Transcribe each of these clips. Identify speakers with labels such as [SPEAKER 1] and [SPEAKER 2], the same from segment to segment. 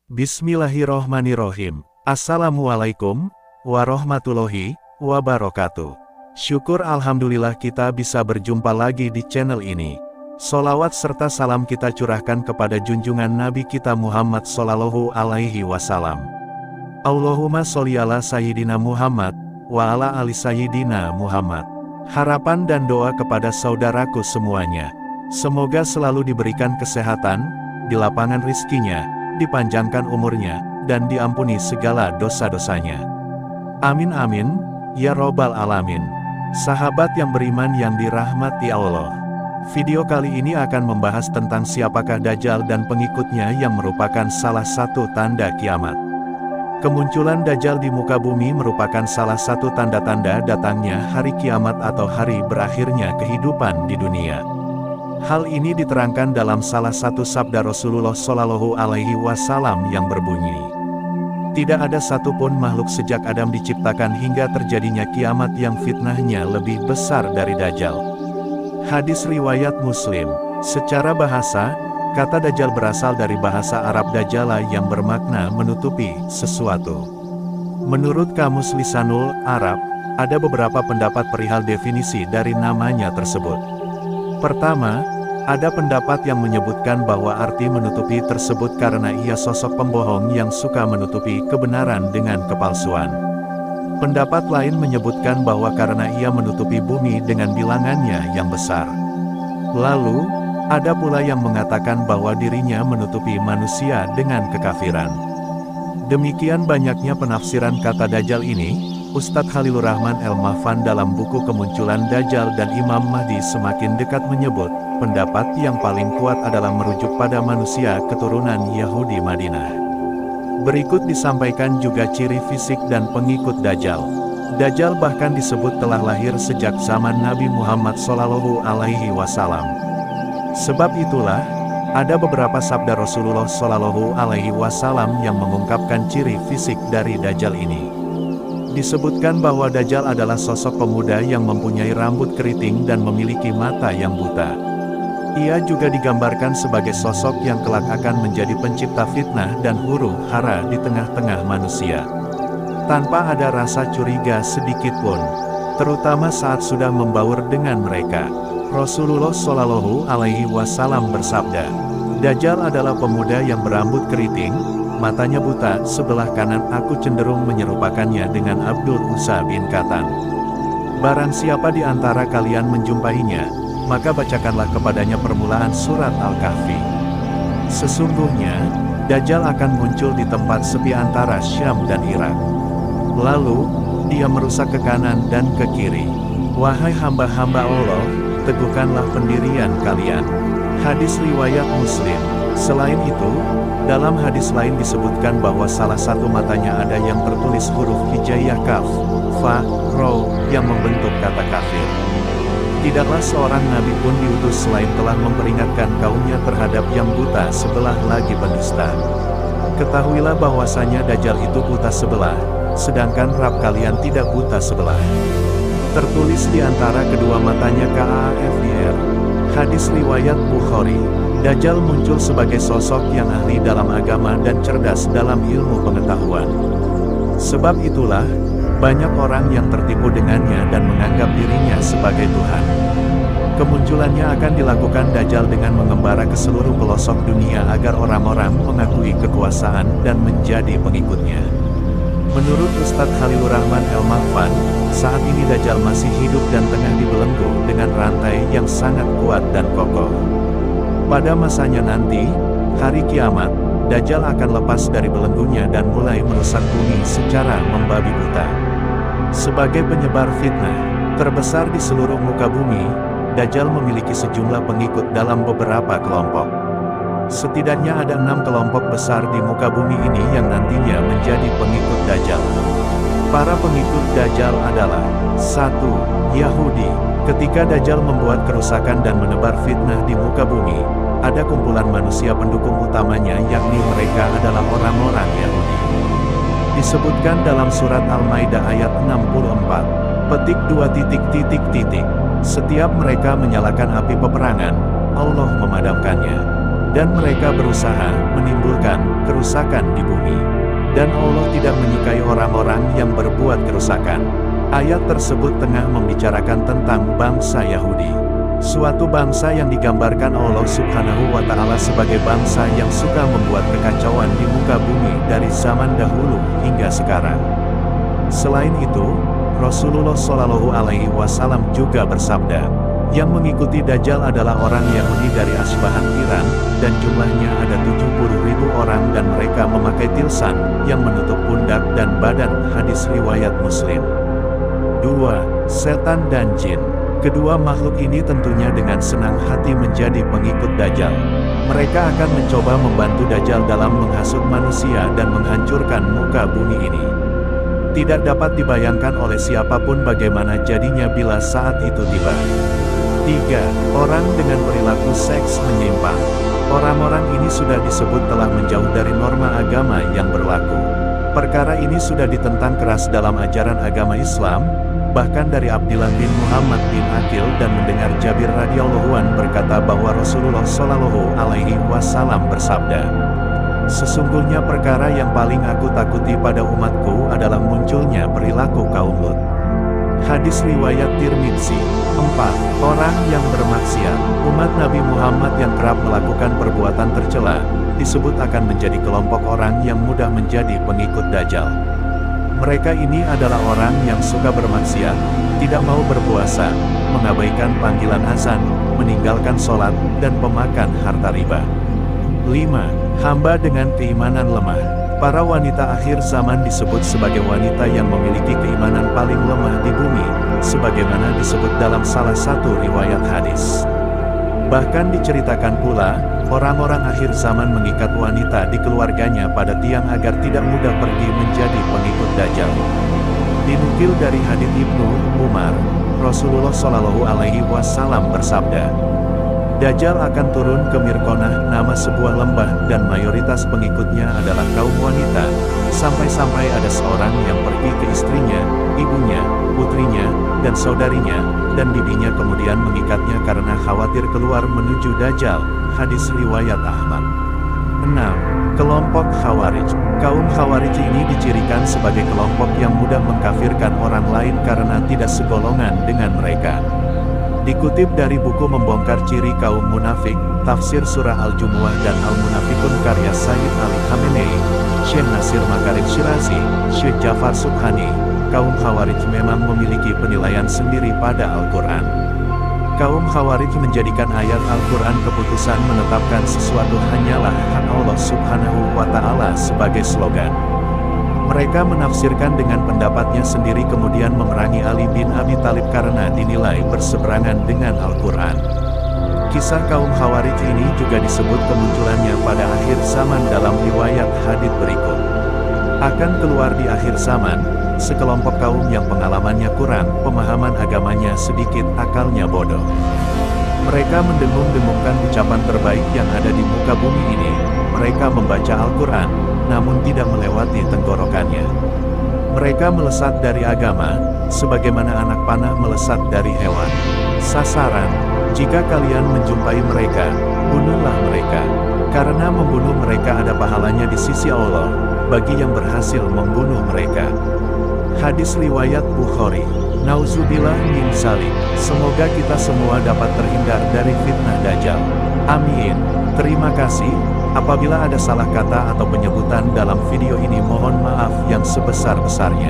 [SPEAKER 1] Bismillahirrohmanirrohim. Assalamualaikum warahmatullahi wabarakatuh. Syukur alhamdulillah kita bisa berjumpa lagi di channel ini. Sholawat serta salam kita curahkan kepada junjungan Nabi kita Muhammad Sallallahu Alaihi Wasallam. Allahumma sholli ala Sayyidina Muhammad wa ala ali Sayyidina Muhammad. Harapan dan doa kepada saudaraku semuanya. Semoga selalu diberikan kesehatan, dilapangkan rizkinya, dipanjangkan umurnya, dan diampuni segala dosa-dosanya. Amin amin, ya robbal alamin. Sahabat yang beriman yang dirahmati Allah. Video kali ini akan membahas tentang siapakah Dajjal dan pengikutnya yang merupakan salah satu tanda kiamat. Kemunculan Dajjal di muka bumi merupakan salah satu tanda-tanda datangnya hari kiamat atau hari berakhirnya kehidupan di dunia. Hal ini diterangkan dalam salah satu sabda Rasulullah Shallallahu Alaihi Wasallam yang berbunyi, "Tidak ada satupun makhluk sejak Adam diciptakan hingga terjadinya kiamat yang fitnahnya lebih besar dari Dajjal." Hadis riwayat Muslim. Secara bahasa, kata Dajjal berasal dari bahasa Arab Dajjala yang bermakna menutupi sesuatu. Menurut Kamus Lisanul Arab, ada beberapa pendapat perihal definisi dari namanya tersebut. Pertama, ada pendapat yang menyebutkan bahwa arti menutupi tersebut karena ia sosok pembohong yang suka menutupi kebenaran dengan kepalsuan. Pendapat lain menyebutkan bahwa karena ia menutupi bumi dengan bilangannya yang besar. Lalu, ada pula yang mengatakan bahwa dirinya menutupi manusia dengan kekafiran. Demikian banyaknya penafsiran kata Dajjal ini. Ustadz Khalilur Rahman El-Mahfan dalam buku Kemunculan Dajjal dan Imam Mahdi Semakin Dekat menyebut, pendapat yang paling kuat adalah merujuk pada manusia keturunan Yahudi Madinah. Berikut disampaikan juga ciri fisik dan pengikut Dajjal. Dajjal bahkan disebut telah lahir sejak zaman Nabi Muhammad Sallallahu Alaihi Wasallam. Sebab itulah, ada beberapa sabda Rasulullah Sallallahu Alaihi Wasallam yang mengungkapkan ciri fisik dari Dajjal ini. Disebutkan bahwa Dajjal adalah sosok pemuda yang mempunyai rambut keriting dan memiliki mata yang buta. Ia juga digambarkan sebagai sosok yang kelak akan menjadi pencipta fitnah dan huru-hara di tengah-tengah manusia. Tanpa ada rasa curiga sedikit pun, terutama saat sudah membaur dengan mereka. Rasulullah Shallallahu Alaihi Wasallam bersabda, "Dajjal adalah pemuda yang berambut keriting, matanya buta, sebelah kanan aku cenderung menyerupakannya dengan Abdul Uzza bin Katan. Barang siapa di antara kalian menjumpainya, maka bacakanlah kepadanya permulaan surat Al-Kahfi. Sesungguhnya, Dajjal akan muncul di tempat sepi antara Syam dan Irak. Lalu, dia merusak ke kanan dan ke kiri. Wahai hamba-hamba Allah, teguhkanlah pendirian kalian." Hadis riwayat Muslim. Selain itu, dalam hadis lain disebutkan bahwa salah satu matanya ada yang tertulis huruf hijaiyah kaf, fa, ro, yang membentuk kata kafir. Tidaklah seorang nabi pun diutus selain telah memperingatkan kaumnya terhadap yang buta sebelah lagi pendusta. Ketahuilah bahwasanya Dajjal itu buta sebelah, sedangkan Rabb kalian tidak buta sebelah. Tertulis di antara kedua matanya kafir. Hadis riwayat Bukhari. Dajjal muncul sebagai sosok yang ahli dalam agama dan cerdas dalam ilmu pengetahuan. Sebab itulah, banyak orang yang tertipu dengannya dan menganggap dirinya sebagai Tuhan. Kemunculannya akan dilakukan Dajjal dengan mengembara ke seluruh pelosok dunia agar orang-orang mengakui kekuasaan dan menjadi pengikutnya. Menurut Ustadz Khalilur Rahman El-Mahfan, saat ini Dajjal masih hidup dan tengah dibelenggu dengan rantai yang sangat kuat dan kokoh. Pada masanya nanti, hari kiamat, Dajjal akan lepas dari belenggunya dan mulai merusak bumi secara membabi buta. Sebagai penyebar fitnah terbesar di seluruh muka bumi, Dajjal memiliki sejumlah pengikut dalam beberapa kelompok. Setidaknya ada 6 kelompok besar di muka bumi ini yang nantinya menjadi pengikut Dajjal. Para pengikut Dajjal adalah 1. Yahudi. Ketika Dajjal membuat kerusakan dan menebar fitnah di muka bumi, ada kumpulan manusia pendukung utamanya yakni mereka adalah orang-orang Yahudi. Disebutkan dalam surat Al-Maidah ayat 64, petik 2. Setiap mereka menyalakan api peperangan, Allah memadamkannya. Dan mereka berusaha menimbulkan kerusakan di bumi. Dan Allah tidak menyukai orang-orang yang berbuat kerusakan. Ayat tersebut tengah membicarakan tentang bangsa Yahudi. Suatu bangsa yang digambarkan Allah Subhanahu wa Ta'ala sebagai bangsa yang suka membuat kekacauan di muka bumi dari zaman dahulu hingga sekarang. Selain itu, Rasulullah Shallallahu Alaihi Wasallam juga bersabda, yang mengikuti Dajjal adalah orang Yahudi dari Asbahan Iran, dan jumlahnya ada 70.000 orang dan mereka memakai tilsan, yang menutup pundak dan badan. Hadis riwayat Muslim. 2. Setan dan Jin. Kedua makhluk ini tentunya dengan senang hati menjadi pengikut Dajjal. Mereka akan mencoba membantu Dajjal dalam menghasut manusia dan menghancurkan muka bumi ini. Tidak dapat dibayangkan oleh siapapun bagaimana jadinya bila saat itu tiba. 3. Orang dengan perilaku seks menyimpang. Orang-orang ini sudah disebut telah menjauh dari norma agama yang berlaku. Perkara ini sudah ditentang keras dalam ajaran agama Islam, bahkan dari Abdillah bin Muhammad bin Aqil dan mendengar Jabir radhiyallahu an berkata bahwa Rasulullah Shallallahu Alaihi Wasallam bersabda, sesungguhnya perkara yang paling aku takuti pada umatku adalah munculnya perilaku kaum Lut. Hadis riwayat Tirmidzi. 4. Orang yang bermaksiat. Umat Nabi Muhammad yang kerap melakukan perbuatan tercela, disebut akan menjadi kelompok orang yang mudah menjadi pengikut Dajjal. Mereka ini adalah orang yang suka bermaksiat, tidak mau berpuasa, mengabaikan panggilan azan, meninggalkan sholat, dan pemakan harta riba. 5. Hamba dengan keimanan lemah. Para wanita akhir zaman disebut sebagai wanita yang memiliki keimanan paling lemah di bumi, sebagaimana disebut dalam salah satu riwayat hadis. Bahkan diceritakan pula, orang-orang akhir zaman mengikat wanita di keluarganya pada tiang agar tidak mudah pergi menjadi pengikut Dajjal. Dinukil dari hadits Ibnu Umar, Rasulullah Shallallahu Alaihi Wasallam bersabda, Dajjal akan turun ke Mirkonah, nama sebuah lembah, dan mayoritas pengikutnya adalah kaum wanita, sampai-sampai ada seorang yang pergi ke istrinya, ibunya, putrinya, dan saudarinya, dan bibinya kemudian mengikatnya karena khawatir keluar menuju Dajjal. Hadis riwayat Ahmad. 6. Kelompok Khawarij. Kaum Khawarij ini dicirikan sebagai kelompok yang mudah mengkafirkan orang lain karena tidak segolongan dengan mereka. Dikutip dari buku Membongkar Ciri Kaum Munafik, Tafsir Surah Al-Jumu'ah dan Al-Munafikun karya Sayyid Ali Khamenei, Syekh Nasir Makarim Syirazi, Syekh Jafar Subhani, kaum Khawarij memang memiliki penilaian sendiri pada Al-Quran. Kaum Khawarij menjadikan ayat Al-Quran keputusan menetapkan sesuatu hanyalah hak Allah Subhanahu wa Ta'ala sebagai slogan. Mereka menafsirkan dengan pendapatnya sendiri kemudian memerangi Ali bin Abi Thalib karena dinilai berseberangan dengan Al-Quran. Kisah kaum Khawarij ini juga disebut kemunculannya pada akhir zaman dalam riwayat hadits berikut. Akan keluar di akhir zaman, sekelompok kaum yang pengalamannya kurang, pemahaman agamanya sedikit, akalnya bodoh. Mereka mendengung-dengungkan ucapan terbaik yang ada di muka bumi ini. Mereka membaca Al-Quran, namun tidak melewati tenggorokannya. Mereka melesat dari agama, sebagaimana anak panah melesat dari hewan. Sasaran, jika kalian menjumpai mereka, bunuhlah mereka. Karena membunuh mereka ada pahalanya di sisi Allah, bagi yang berhasil membunuh mereka. Hadis riwayat Bukhari. Nauzubillah min dzalik. Semoga kita semua dapat terhindar dari fitnah Dajjal. Amin. Terima kasih. Apabila ada salah kata atau penyebutan dalam video ini mohon maaf yang sebesar-besarnya.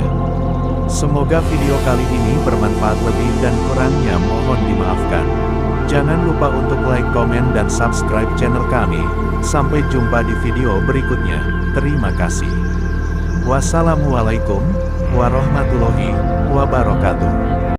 [SPEAKER 1] Semoga video kali ini bermanfaat, lebih dan kurangnya mohon dimaafkan. Jangan lupa untuk like, komen, dan subscribe channel kami. Sampai jumpa di video berikutnya. Terima kasih. Wassalamualaikum warahmatullahi wabarakatuh.